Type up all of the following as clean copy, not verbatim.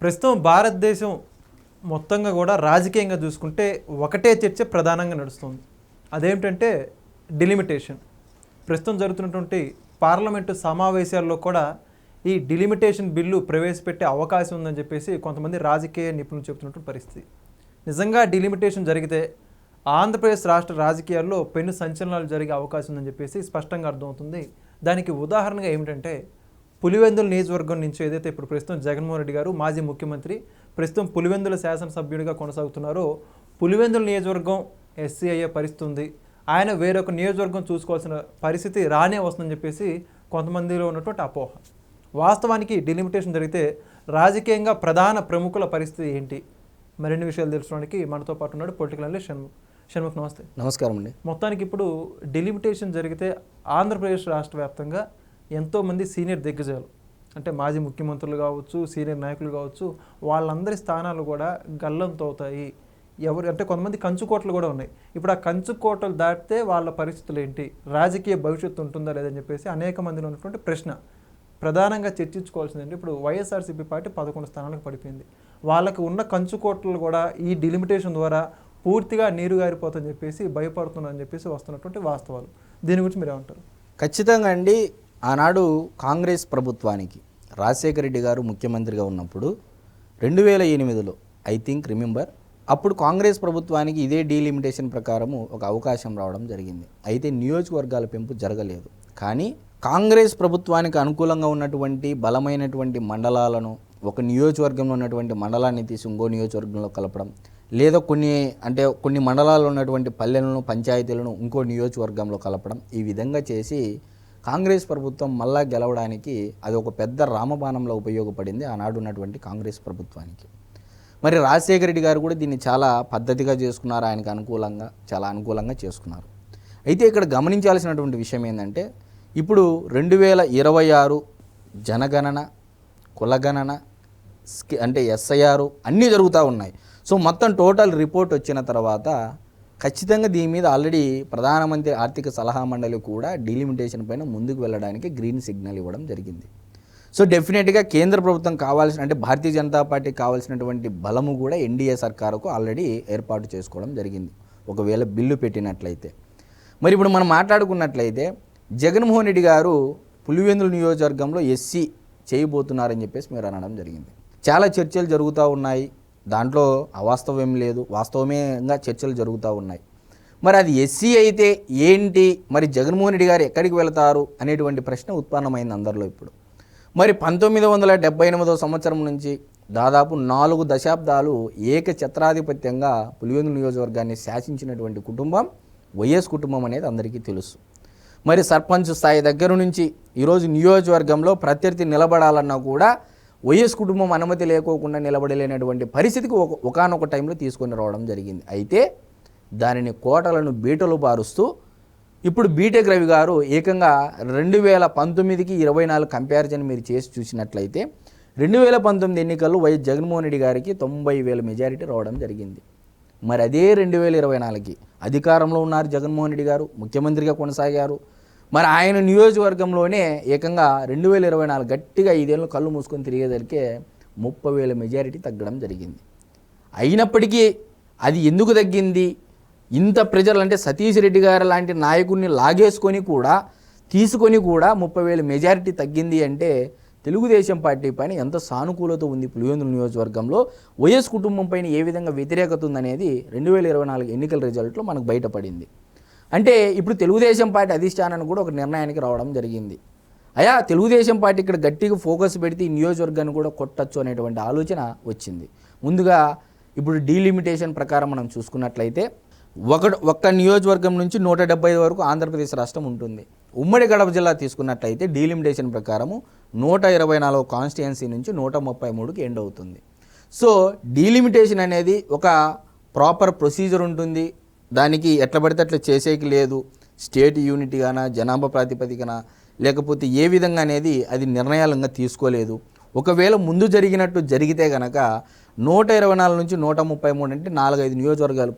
ప్రస్తుతం భారతదేశం మొత్తంగా కూడా రాజకీయంగా చూసుకుంటే ఒకటే చర్చ ప్రధానంగా నడుస్తుంది. అదేమిటంటే డిలిమిటేషన్. ప్రస్తుతం జరుగుతున్నటువంటి పార్లమెంటు సమావేశాల్లో కూడా ఈ డిలిమిటేషన్ బిల్లు ప్రవేశపెట్టే అవకాశం ఉందని చెప్పేసి కొంతమంది రాజకీయ నిపుణులు చెబుతున్నటువంటి పరిస్థితి. నిజంగా డిలిమిటేషన్ జరిగితే ఆంధ్రప్రదేశ్ రాష్ట్ర రాజకీయాల్లో పెను సంచలనాలు జరిగే అవకాశం ఉందని చెప్పేసి స్పష్టంగా అర్థమవుతుంది. దానికి ఉదాహరణగా ఏమిటంటే పులివెందుల నియోజకవర్గం నుంచి ఏదైతే ఇప్పుడు ప్రస్తుతం జగన్మోహన్ రెడ్డి గారు మాజీ ముఖ్యమంత్రి ప్రస్తుతం పులివెందుల శాసనసభ్యుడిగా కొనసాగుతున్నారో పులివెందుల నియోజకవర్గం ఎస్సీ అయ్యే పరిస్థితి ఉంది. ఆయన వేరొక నియోజకవర్గం చూసుకోవాల్సిన పరిస్థితి రానే వస్తుందని చెప్పేసి కొంతమందిలో ఉన్నటువంటి అపోహ. వాస్తవానికి డిలిమిటేషన్ జరిగితే రాజకీయంగా ప్రధాన ప్రముఖుల పరిస్థితి ఏంటి? మరిన్ని విషయాలు తెలుసుకోవడానికి మనతో పాటు ఉన్నాడు పొలిటికల్ అనలిస్ట్ షణ్ముఖ్. నమస్తే. నమస్కారం అండి. మొత్తానికి ఇప్పుడు డిలిమిటేషన్ జరిగితే ఆంధ్రప్రదేశ్ రాష్ట్ర వ్యాప్తంగా ఎంతోమంది సీనియర్ దిగ్గజాలు అంటే మాజీ ముఖ్యమంత్రులు కావచ్చు, సీనియర్ నాయకులు కావచ్చు, వాళ్ళందరి స్థానాలు కూడా గల్లంతో అవుతాయి. ఎవరు అంటే కొంతమంది కంచుకోటలు కూడా ఉన్నాయి. ఇప్పుడు ఆ కంచుకోటలు దాటితే వాళ్ళ పరిస్థితులు ఏంటి, రాజకీయ భవిష్యత్తు ఉంటుందా లేదని చెప్పేసి అనేక మందిలో ఉన్నటువంటి ప్రశ్న ప్రధానంగా చర్చించుకోవాల్సిందండి. ఇప్పుడు వైఎస్ఆర్సీపీ పార్టీ 11 స్థానాలకు పడిపోయింది. వాళ్ళకి ఉన్న కంచుకోటలు కూడా ఈ డిలిమిటేషన్ ద్వారా పూర్తిగా నీరుగారిపోతుందని చెప్పేసి భయపడుతున్నారని చెప్పేసి వస్తున్నటువంటి వాస్తవాలు. దీని గురించి మీరు ఏమంటారు? ఖచ్చితంగా అండి. ఆనాడు కాంగ్రెస్ ప్రభుత్వానికి రాజశేఖర రెడ్డి గారు ముఖ్యమంత్రిగా ఉన్నప్పుడు 2008లో ఐ థింక్ రిమెంబర్, అప్పుడు కాంగ్రెస్ ప్రభుత్వానికి ఇదే డీలిమిటేషన్ ప్రకారము ఒక అవకాశం రావడం జరిగింది. అయితే నియోజకవర్గాల పెంపు జరగలేదు. కానీ కాంగ్రెస్ ప్రభుత్వానికి అనుకూలంగా ఉన్నటువంటి బలమైనటువంటి మండలాలను ఒక నియోజకవర్గంలో ఉన్నటువంటి మండలాన్ని తీసి ఇంకో నియోజకవర్గంలో కలపడం, లేదా కొన్ని మండలాల్లో ఉన్నటువంటి పల్లెలను పంచాయతీలను ఇంకో నియోజకవర్గంలో కలపడం, ఈ విధంగా చేసి కాంగ్రెస్ ప్రభుత్వం మళ్ళా గెలవడానికి అది ఒక పెద్ద రామబాణంలో ఉపయోగపడింది ఆనాడు ఉన్నటువంటి కాంగ్రెస్ ప్రభుత్వానికి. మరి రాజశేఖర రెడ్డి గారు కూడా దీన్ని చాలా పద్ధతిగా చేసుకున్నారు, ఆయనకు చాలా అనుకూలంగా చేసుకున్నారు. అయితే ఇక్కడ గమనించాల్సినటువంటి విషయం ఏంటంటే ఇప్పుడు 2026 జనగణన, కులగణన, అంటే SIR అన్నీ జరుగుతూ ఉన్నాయి. సో మొత్తం టోటల్ రిపోర్ట్ వచ్చిన తర్వాత ఖచ్చితంగా దీని మీద ఆల్రెడీ ప్రధానమంత్రి ఆర్థిక సలహా మండలి కూడా డీలిమిటేషన్ పైన ముందుకు వెళ్ళడానికి గ్రీన్ సిగ్నల్ ఇవ్వడం జరిగింది. సో డెఫినెట్గా కేంద్ర ప్రభుత్వం అంటే భారతీయ జనతా పార్టీకి కావాల్సినటువంటి బలము కూడా ఎన్డీఏ సర్కారుకు ఆల్రెడీ ఏర్పాటు చేసుకోవడం జరిగింది ఒకవేళ బిల్లు పెట్టినట్లయితే. మరి ఇప్పుడు మనం మాట్లాడుకున్నట్లయితే జగన్మోహన్ రెడ్డి గారు పులివెందుల నియోజకవర్గంలో ఎస్సీ చేయబోతున్నారని చెప్పేసి మీరు అనడం జరిగింది. చాలా చర్చలు జరుగుతూ ఉన్నాయి, దాంట్లో అవాస్తవం లేదు, వాస్తవమేగా చర్చలు జరుగుతూ ఉన్నాయి. మరి అది ఎస్సీ అయితే ఏంటి, మరి జగన్మోహన్ రెడ్డి గారు ఎక్కడికి వెళతారు అనేటువంటి ప్రశ్న ఉత్పన్నమైంది అందరిలో ఇప్పుడు. మరి 1978 సంవత్సరం నుంచి దాదాపు 4 దశాబ్దాలు ఏకఛత్రాధిపత్యంగా పులివెందుల నియోజకవర్గాన్ని శాసించినటువంటి కుటుంబం వైఎస్ కుటుంబం అనేది అందరికీ తెలుసు. మరి సర్పంచ్ స్థాయి దగ్గర నుంచి ఈరోజు నియోజకవర్గంలో ప్రత్యర్థి నిలబడాలన్నా కూడా వైఎస్ కుటుంబం అనుమతి లేకోకుండా నిలబడలేనటువంటి పరిస్థితికి ఒకానొక టైంలో తీసుకొని రావడం జరిగింది. అయితే దానిని కోటలను బీటలు బారుస్తూ ఇప్పుడు బీటెక్ రవి గారు ఏకంగా 2019కి 24 కంపారిజన్ మీరు చేసి చూసినట్లయితే 2019 ఎన్నికల్లో వైఎస్ జగన్మోహన్ రెడ్డి గారికి 90,000 మెజారిటీ రావడం జరిగింది. మరి అదే 2024కి అధికారంలో ఉన్నారు జగన్మోహన్ రెడ్డి గారు, ముఖ్యమంత్రిగా కొనసాగారు. మరి ఆయన నియోజకవర్గంలోనే ఏకంగా 2024 గట్టిగా 5 ఏళ్ళు కళ్ళు మూసుకొని తిరిగేదరికే 30,000 మెజారిటీ తగ్గడం జరిగింది. అయినప్పటికీ అది ఎందుకు తగ్గింది? ఇంత ప్రజలు అంటే సతీష్ రెడ్డి గారు లాంటి నాయకుడిని లాగేసుకొని కూడా తీసుకొని కూడా 30,000 మెజారిటీ తగ్గింది అంటే తెలుగుదేశం పార్టీ పైన ఎంత సానుకూలత ఉంది, పులివెందుల నియోజకవర్గంలో వైఎస్ కుటుంబం పైన ఏ విధంగా వ్యతిరేకత ఉందనేది 2024 ఎన్నికల రిజల్ట్లో మనకు బయటపడింది. అంటే ఇప్పుడు తెలుగుదేశం పార్టీ అధిష్టానాన్ని కూడా ఒక నిర్ణయానికి రావడం జరిగింది. తెలుగుదేశం పార్టీ ఇక్కడ గట్టిగా ఫోకస్ పెడితే ఈ నియోజకవర్గాన్ని కూడా కొట్టచ్చు అనేటువంటి ఆలోచన వచ్చింది. ముందుగా ఇప్పుడు డీలిమిటేషన్ ప్రకారం మనం చూసుకున్నట్లయితే ఒక్క నియోజకవర్గం నుంచి 175 వరకు ఆంధ్రప్రదేశ్ రాష్ట్రం ఉంటుంది. ఉమ్మడి కడప జిల్లా తీసుకున్నట్లయితే డీలిమిటేషన్ ప్రకారము 124 కాన్స్టిట్యుయెన్సీ నుంచి 133కి ఎండ్ అవుతుంది. సో డీలిమిటేషన్ అనేది ఒక ప్రాపర్ ప్రొసీజర్ ఉంటుంది, దానికి ఎట్లా పడితే అట్లా చేసేకి లేదు. స్టేట్ యూనిటీగానా, జనాభా ప్రాతిపదికన, లేకపోతే ఏ విధంగా అనేది అది నిర్ణయాలంగా తీసుకోలేదు. ఒకవేళ ముందు జరిగితే కనుక 124 నుంచి 133 అంటే 4-5 నియోజకవర్గాలు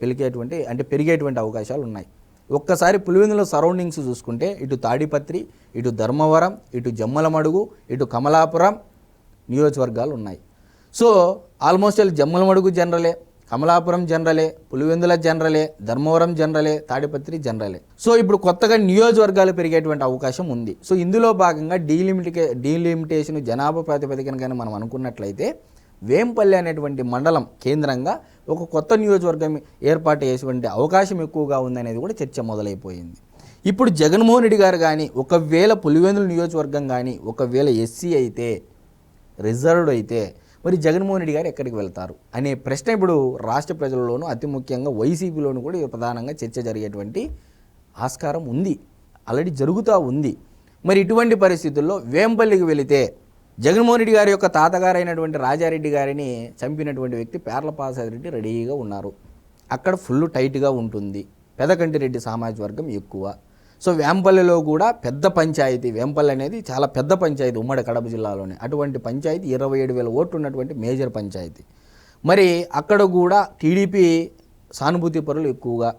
పెరిగేటువంటి అవకాశాలు ఉన్నాయి. ఒక్కసారి పులివెందుల సరౌండింగ్స్ చూసుకుంటే ఇటు తాడిపత్రి, ఇటు ధర్మవరం, ఇటు జమ్మలమడుగు, ఇటు కమలాపురం నియోజకవర్గాలు ఉన్నాయి. సో ఆల్మోస్ట్ జమ్మలమడుగు జనరలే, కమలాపురం జనరలే, పులివెందుల జనరలే, ధర్మవరం జనరలే, తాడిపత్రి జనరలే. సో ఇప్పుడు కొత్తగా నియోజకవర్గాలు పెరిగేటువంటి అవకాశం ఉంది. సో ఇందులో భాగంగా డీలిమిటేషన్ జనాభా ప్రాతిపదికన కానీ మనం అనుకున్నట్లయితే వేంపల్లి అనేటువంటి మండలం కేంద్రంగా ఒక కొత్త నియోజకవర్గం ఏర్పాటు చేసేటువంటి అవకాశం ఎక్కువగా ఉందనేది కూడా చర్చ మొదలైపోయింది. ఇప్పుడు జగన్మోహన్ రెడ్డి గారు కానీ ఒకవేళ పులివెందుల నియోజకవర్గం కానీ ఒకవేళ ఎస్సీ అయితే, రిజర్వ్డ్ అయితే మరి జగన్మోహన్ రెడ్డి గారు ఎక్కడికి వెళ్తారు అనే ప్రశ్న ఇప్పుడు రాష్ట్ర ప్రజలలోనూ అతి ముఖ్యంగా వైసీపీలోనూ కూడా ప్రధానంగా చర్చ జరిగేటువంటి ఆస్కారం ఉంది, ఆల్రెడీ జరుగుతూ ఉంది. మరి ఇటువంటి పరిస్థితుల్లో వేంపల్లికి వెళితే జగన్మోహన్ రెడ్డి గారి యొక్క తాతగారైనటువంటి రాజారెడ్డి గారిని చంపినటువంటి వ్యక్తి పేర్లపాసాది రెడ్డి రెడీగా ఉన్నారు. అక్కడ ఫుల్ టైట్గా ఉంటుంది, పెదకంటిరెడ్డి సామాజిక వర్గం ఎక్కువ. సో వేంపల్లిలో కూడా పెద్ద పంచాయతీ, వేంపల్లి అనేది చాలా పెద్ద పంచాయతీ ఉమ్మడి కడప జిల్లాలోనే. అటువంటి పంచాయతీ 27,000 ఓట్లు ఉన్నటువంటి మేజర్ పంచాయతీ. మరి అక్కడ కూడా టీడీపీ సానుభూతి పరులు ఎక్కువగా.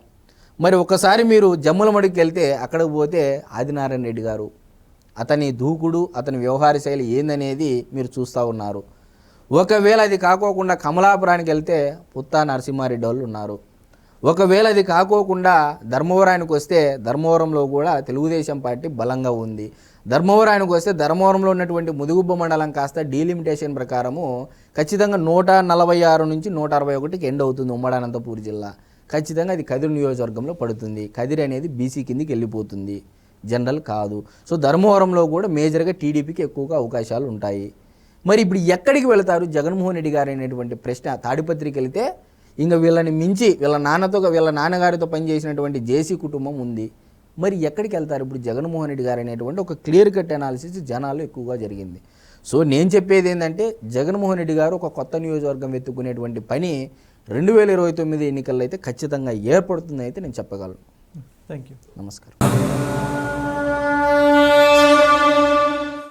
మరి ఒకసారి మీరు జమ్మలమడికి వెళ్తే అక్కడికి పోతే ఆదినారాయణ రెడ్డి గారు, అతని దూకుడు, అతని వ్యవహార శైలి ఏందనేది మీరు చూస్తూ ఉన్నారు. ఒకవేళ అది కాకోకుండా కమలాపురానికి వెళ్తే పుత్తా నరసింహారెడ్డి వాళ్ళు ఉన్నారు. ఒకవేళ అది కాకోకుండా ధర్మవరానికి వస్తే ధర్మవరంలో కూడా తెలుగుదేశం పార్టీ బలంగా ఉంది. ధర్మవరానికి వస్తే ధర్మవరంలో ఉన్నటువంటి ముదుగుబ్బ మండలం కాస్త డీలిమిటేషన్ ప్రకారము ఖచ్చితంగా 146 నుంచి 161కి ఎండ్ అవుతుంది ఉమ్మడి అనంతపూర్ జిల్లా. ఖచ్చితంగా అది కదిరి నియోజకవర్గంలో పడుతుంది. కదిరి అనేది బీసీ కిందికి వెళ్ళిపోతుంది, జనరల్ కాదు. సో ధర్మవరంలో కూడా మేజర్గా టీడీపీకి ఎక్కువగా అవకాశాలు ఉంటాయి. మరి ఇప్పుడు ఎక్కడికి వెళతారు జగన్మోహన్ రెడ్డి గారు అనేటువంటి ప్రశ్న. తాడిపత్రికి వెళితే ఇంకా వీళ్ళని మించి వీళ్ళ నాన్నగారితో పనిచేసినటువంటి జేసీ కుటుంబం ఉంది. మరి ఎక్కడికి వెళ్తారు ఇప్పుడు జగన్మోహన్ రెడ్డి గారు అనేటువంటి ఒక క్లియర్ కట్ అనాలిసిస్ జనాలు ఎక్కువగా జరిగింది. సో నేను చెప్పేది ఏంటంటే జగన్మోహన్ రెడ్డి గారు ఒక కొత్త నియోజకవర్గం వెతుక్కునేటువంటి పని 2029 ఎన్నికల్లో అయితే ఖచ్చితంగా ఏర్పడుతుందని అయితే నేను చెప్పగలను. Thank you. నమస్కారం.